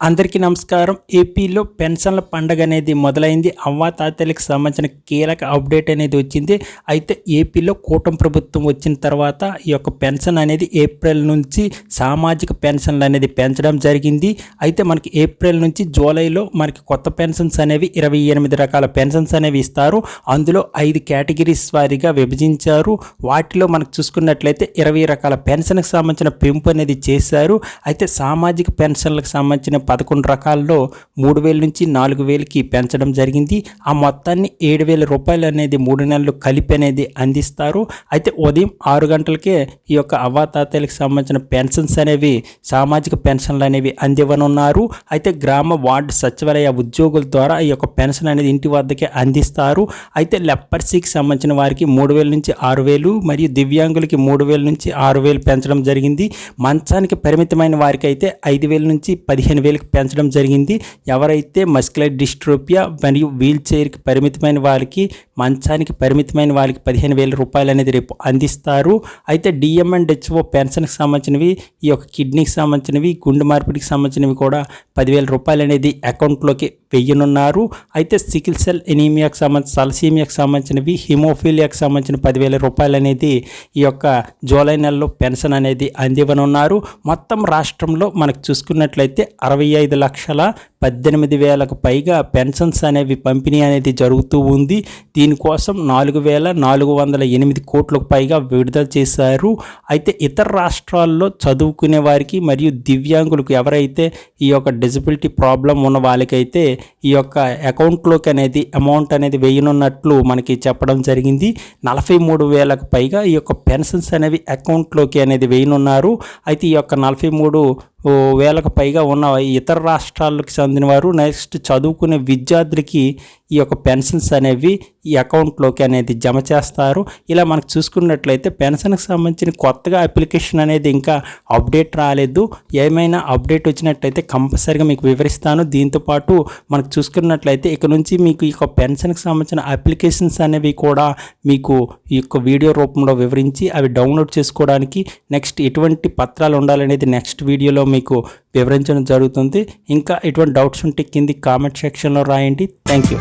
అందరికీ నమస్కారం. ఏపీలో పెన్షన్ల పండగ అనేది మొదలైంది. అవ్వాతాతలకు సంబంధించిన కీలక అప్డేట్ అనేది వచ్చింది. అయితే ఏపీలో కూటమి ప్రభుత్వం వచ్చిన తర్వాత ఈ యొక్క పెన్షన్ అనేది ఏప్రిల్ నుంచి సామాజిక పెన్షన్లు అనేది పెంచడం జరిగింది. అయితే మనకి ఏప్రిల్ నుంచి జూలైలో మనకి కొత్త పెన్షన్స్ అనేవి 28 రకాల పెన్షన్స్ అనేవి ఇస్తారు. అందులో 5 కేటగిరీస్ వారీగా విభజించారు. వాటిలో మనకు చూసుకున్నట్లయితే 20 రకాల పెన్షన్కి సంబంధించిన పెంపు అనేది చేశారు. అయితే సామాజిక పెన్షన్లకు సంబంధించిన 11 రకాల్లో 3,000 నుంచి 4,000కి పెంచడం జరిగింది. ఆ మొత్తాన్ని 7,000 రూపాయలు అనేది 3 నెలలు కలిపి అనేది అందిస్తారు. అయితే ఉదయం 6 గంటలకే ఈ యొక్క అవ్వాతాతలకు సంబంధించిన పెన్షన్స్ అనేవి సామాజిక పెన్షన్లు అనేవి అందివ్వనున్నారు. అయితే గ్రామ వార్డు సచివాలయ ఉద్యోగుల ద్వారా ఈ యొక్క పెన్షన్ అనేది ఇంటి వద్దకే అందిస్తారు. అయితే లెపర్సీకి సంబంధించిన వారికి 3,000 నుంచి 6,000 మరియు దివ్యాంగులకి 3,000 నుంచి 6,000 పెంచడం జరిగింది. మంచానికి పరిమితమైన వారికి అయితే 5,000 నుంచి 15,000 పెంచడం జరిగింది. ఎవరైతే మస్కులర్ డిస్ట్రోఫియా మరియు వీల్ చైర్కి పరిమితమైన వారికి, మంచానికి పరిమితమైన వారికి 15,000 రూపాయలు అనేది రేపు అందిస్తారు. అయితే డిఎం అండ్ హెచ్ఓ పెన్షన్కి సంబంధించినవి, ఈ యొక్క కిడ్నీకి సంబంధించినవి, గుండె మార్పిడికి సంబంధించినవి కూడా 10,000 రూపాయలు అనేది అకౌంట్లోకి వెయ్యనున్నారు. అయితే సికిల్ సెల్ ఎనీమియాకి సంబంధించి, సలసీమియాకి సంబంధించినవి, హిమోఫీలియాకి సంబంధించిన 10,000 రూపాయలు అనేది ఈ యొక్క జూలై నెలలో పెన్షన్ అనేది అందివ్వనున్నారు. మొత్తం రాష్ట్రంలో మనకు చూసుకున్నట్లయితే 65,18,000కు పైగా పెన్షన్స్ అనేవి పంపిణీ అనేది జరుగుతూ ఉంది. దీనికోసం 4,408 కోట్లకు పైగా విడుదల చేశారు. అయితే ఇతర రాష్ట్రాల్లో చదువుకునే వారికి మరియు దివ్యాంగులకు ఎవరైతే ఈ యొక్క డిజబిలిటీ ప్రాబ్లం ఉన్న వాళ్ళకైతే ఈ యొక్క అకౌంట్లోకి అనేది అమౌంట్ అనేది వేయనున్నట్లు మనకి చెప్పడం జరిగింది. 43,000కు పైగా ఈ యొక్క పెన్షన్స్ అనేవి అకౌంట్లోకి అనేది వేయనున్నారు. అయితే ఈ యొక్క 43,000కు పైగా ఉన్న ఇతర రాష్ట్రాలకు చెందిన వారు నెక్స్ట్ చదువుకునే విద్యార్థులకి ఈ యొక్క పెన్షన్స్ అనేవి ఈ అకౌంట్లోకి అనేది జమ చేస్తారు. ఇలా మనకు చూసుకున్నట్లయితే పెన్షన్కి సంబంధించిన కొత్తగా అప్లికేషన్ అనేది ఇంకా అప్డేట్ రాలేదు. ఏమైనా అప్డేట్ వచ్చినట్లయితే కంపల్సరీగా మీకు వివరిస్తాను. దీంతోపాటు మనకు చూసుకున్నట్లయితే ఇక నుంచి మీకు ఈ యొక్క పెన్షన్కి సంబంధించిన అప్లికేషన్స్ అనేవి కూడా మీకు ఈ యొక్క వీడియో రూపంలో వివరించి అవి డౌన్లోడ్ చేసుకోవడానికి నెక్స్ట్ ఎటువంటి పత్రాలు ఉండాలనేది నెక్స్ట్ వీడియోలో మీకు వివరించడం జరుగుతుంది. ఇంకా ఎటువంటి డౌట్స్ ఉంటే కింది కామెంట్ సెక్షన్లో రాయండి. Thank you.